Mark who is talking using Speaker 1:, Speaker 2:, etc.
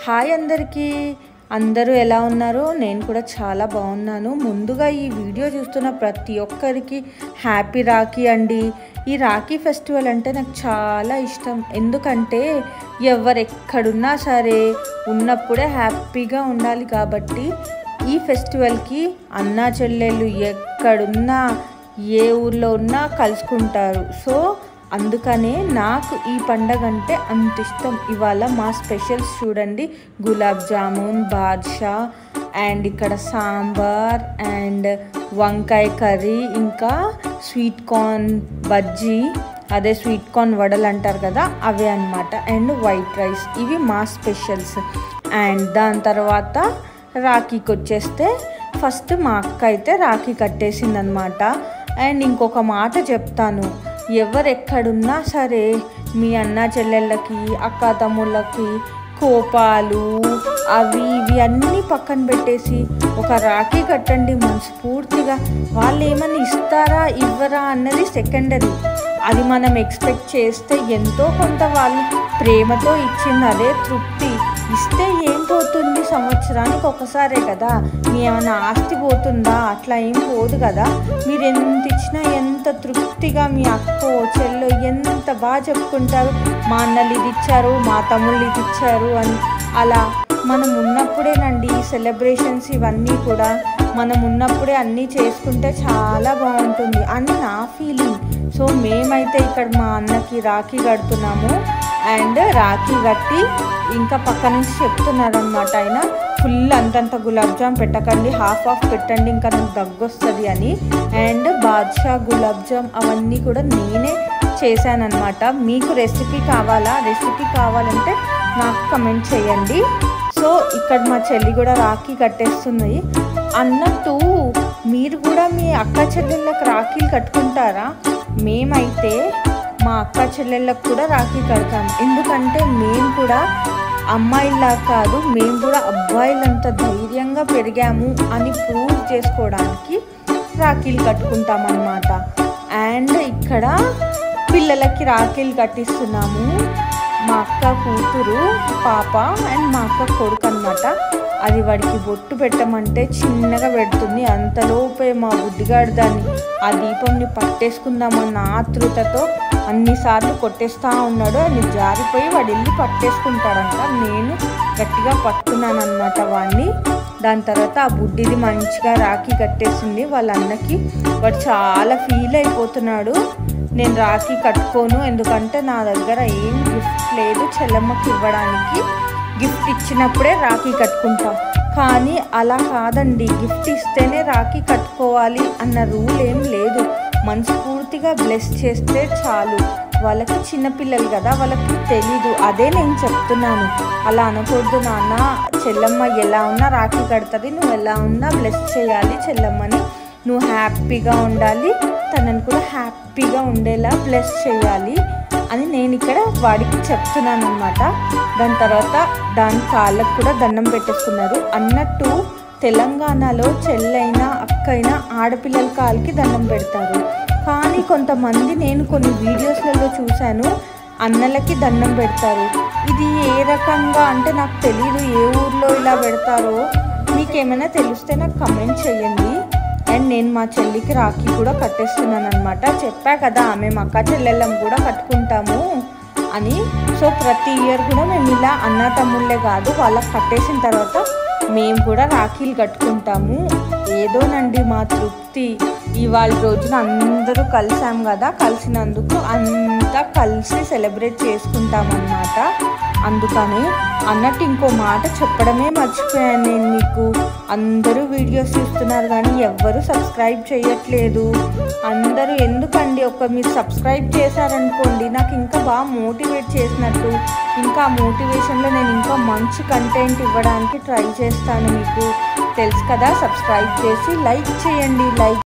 Speaker 1: Hi అందరికీ, అందరూ ఎలా ఉన్నారో? నేను కూడా చాలా బాగున్నాను. ముందుగా ఈ వీడియో చూస్తున్న ప్రతి ఒక్కరికి హ్యాపీ రాఖీ అండి. ఈ రాఖీ ఫెస్టివల్ అంటే నాకు చాలా ఇష్టం. ఎందుకంటే ఎవరెక్కడున్నా సరే ఉన్నప్పుడే హ్యాపీగా ఉండాలి కాబట్టి ఈ ఫెస్టివల్కి అన్నా చెల్లెళ్ళు ఎక్కడున్నా ఏ ఊర్లో ఉన్నా కలుసుకుంటారు. సో అందుకనే నాకు ఈ పండగ అంటే అంత ఇష్టం. ఇవాళ మా స్పెషల్స్ చూడండి, గులాబ్ జామున్, బాద్షా అండ్ ఇక్కడ సాంబార్ అండ్ వంకాయ కర్రీ, ఇంకా స్వీట్ కార్న్ బజ్జీ, అదే స్వీట్ కార్న్ వడలు అంటారు కదా అవే అన్నమాట, అండ్ వైట్ రైస్. ఇవి మా స్పెషల్స్. అండ్ దాని తర్వాత రాఖీకి వచ్చేస్తే ఫస్ట్ మా అక్క అయితే రాఖీ కట్టేసిందనమాట. అండ్ ఇంకొక మాట చెప్తాను, ఎవరెక్కడున్నా సరే మీ అన్న చెల్లెళ్ళకి అక్క తమ్ముళ్ళకి కోపాలు అవి ఇవి అన్నీ పక్కన పెట్టేసి ఒక రాఖీ కట్టండి మనస్ఫూర్తిగా. వాళ్ళు ఏమన్నా ఇస్తారా ఇవ్వరా అన్నది సెకండరీ. అది మనం ఎక్స్పెక్ట్ చేస్తే ఎంతో కొంత వాళ్ళు ప్రేమతో ఇచ్చింది అదే తృప్తి. ఇస్తే ఏం పోతుంది, సంవత్సరానికి ఒకసారే కదా, మీ ఏమైనా ఆస్తి పోతుందా? అట్లా ఏం పోదు కదా. మీరు ఎంత ఇచ్చినా ఎంత తృప్తిగా మీ అక్కో చెల్లో ఎంత బాగా చెప్పుకుంటారు, మా అన్నలు ఇది ఇచ్చారు, మా తమ్ముళ్ళు ఇది ఇచ్చారు అని. అలా మనం ఉన్నప్పుడేనండి ఈ సెలబ్రేషన్స్ ఇవన్నీ కూడా. మనం ఉన్నప్పుడే అన్నీ చేసుకుంటే చాలా బాగుంటుంది అని నా ఫీలింగ్. సో మేమైతే ఇక్కడ మా అన్నకి రాఖీ కడుతున్నాము. అండ్ రాఖీ కట్టి ఇంకా పక్క నుంచి చెప్తున్నారు అనమాట ఆయన, ఫుల్ అంతంత గులాబ్ జామ్ పెట్టకండి, హాఫ్ పెట్టండి, ఇంకా నాకు దగ్గొస్తుంది అని. అండ్ బాద్షా గులాబ్ జామ్ అవన్నీ కూడా నేనే చేశానమాట. మీకు రెసిపీ కావాలా? రెసిపీ కావాలంటే నాకు కమెంట్ చేయండి. సో ఇక్కడ మా చెల్లి కూడా రాఖీ కట్టేస్తుంది. అన్నట్టు మీరు కూడా మీ అక్క చెల్లెళ్ళకి రాఖీలు కట్టుకుంటారా? మేమైతే మా అక్క చెల్లెళ్ళకు కూడా రాఖీ కడతాం. ఎందుకంటే మేము కూడా అమ్మాయిలా కాదు, మేము కూడా అబ్బాయిలంత ధైర్యంగా పెరిగాము అని ప్రూవ్ చేసుకోవడానికి రాఖీలు కట్టుకుంటాం అన్నమాట. అండ్ ఇక్కడ పిల్లలకి రాఖీలు కట్టిస్తున్నాము. మా అక్క కూతురు పాప అండ్ మా అక్క కొడుకు అనమాట. అది వాడికి బొట్టు పెట్టమంటే చిన్నగా పెడుతుంది. అంతలోపే మా బుడ్డిగాడు దాన్ని ఆ దీపంని పట్టేసుకుందామన్న ఆతృతతో అన్నిసార్లు కొట్టేస్తూ ఉన్నాడు. అది జారిపోయి వాడు వెళ్ళి పట్టేసుకుంటాడంట. నేను గట్టిగా పట్టుకున్నాను అనమాట వాడిని. దాని తర్వాత ఆ బుడ్డిది మంచిగా రాఖీ కట్టేసింది వాళ్ళ అన్నకి. వాడు చాలా ఫీల్ అయిపోతున్నాడు, నేను రాఖీ కట్టుకోను ఎందుకంటే నా దగ్గర ఏం గిఫ్ట్ లేదు చెల్లమ్మకి ఇవ్వడానికి, గిఫ్ట్ ఇచ్చినప్పుడే రాఖీ కట్టుకుంటాం. కానీ అలా కాదండి, గిఫ్ట్ ఇస్తేనే రాఖీ కట్టుకోవాలి అన్న రూల్ ఏం లేదు. మనస్ఫూర్తిగా బ్లెస్ చేస్తే చాలు. వాళ్ళకి చిన్నపిల్లలు కదా, వాళ్ళకి తెలీదు. అదే నేను చెప్తున్నాను, అలా అనకూడదు నాన్న, చెల్లమ్మ ఎలా ఉన్నా రాఖీ కడుతుంది, నువ్వు ఎలా ఉన్నా బ్లెస్ చేయాలి చెల్లమ్మని, నువ్వు హ్యాపీగా ఉండాలి, తనని కూడా హ్యాపీగా ఉండేలా బ్లెస్ చేయాలి అని నేను ఇక్కడ వాడికి చెప్తున్నాను అనమాట. దాని తర్వాత దాని కాళ్ళకు కూడా దండం పెట్టేసుకున్నారు. అన్నట్టు తెలంగాణలో చెల్లైనా అక్కైనా ఆడపిల్లల కాళ్ళకి దండం పెడతారు. కానీ కొంతమంది నేను కొన్ని వీడియోస్లలో చూశాను అన్నలకి దండం పెడతారు. ఇది ఏ రకంగా అంటే నాకు తెలీదు, ఏ ఊర్లో ఇలా పెడతారో. మీకేమైనా తెలిస్తే నాకు కమెంట్ చేయండి. అండ్ నేను మా చెల్లికి రాఖీ కూడా కట్టేస్తున్నాను అనమాట. చెప్పా కదా మేము అక్క చెల్లెళ్ళం కూడా కట్టుకుంటాము అని. సో ప్రతి ఇయర్ కూడా మేము ఇలా అన్న తమ్ముళ్ళే కాదు, వాళ్ళకి కట్టేసిన తర్వాత మేము కూడా రాఖీలు కట్టుకుంటాము. ఏదోనండి మా తృప్తి. ఇవాళ రోజున అందరూ కలిసాం కదా, కలిసినందుకు అంతా కలిసి సెలబ్రేట్ చేసుకుంటామన్నమాట. అందుకని అన్నట్టు ఇంకో మాట చెప్పడమే మర్చిపోయాను నేను మీకు. అందరూ వీడియోస్ చూస్తున్నారు కానీ ఎవ్వరూ సబ్స్క్రైబ్ చేయట్లేదు. అందరూ ఎందుకండి, మీరు సబ్స్క్రైబ్ చేశారనుకోండి నాకు ఇంకా బాగా మోటివేట్ చేసినట్టు, ఇంకా మోటివేషన్లో నేను ఇంకా మంచి కంటెంట్ ఇవ్వడానికి ట్రై చేస్తాను. మీకు తెలుసు కదా, సబ్స్క్రైబ్ చేసి లైక్ చేయండి. లైక్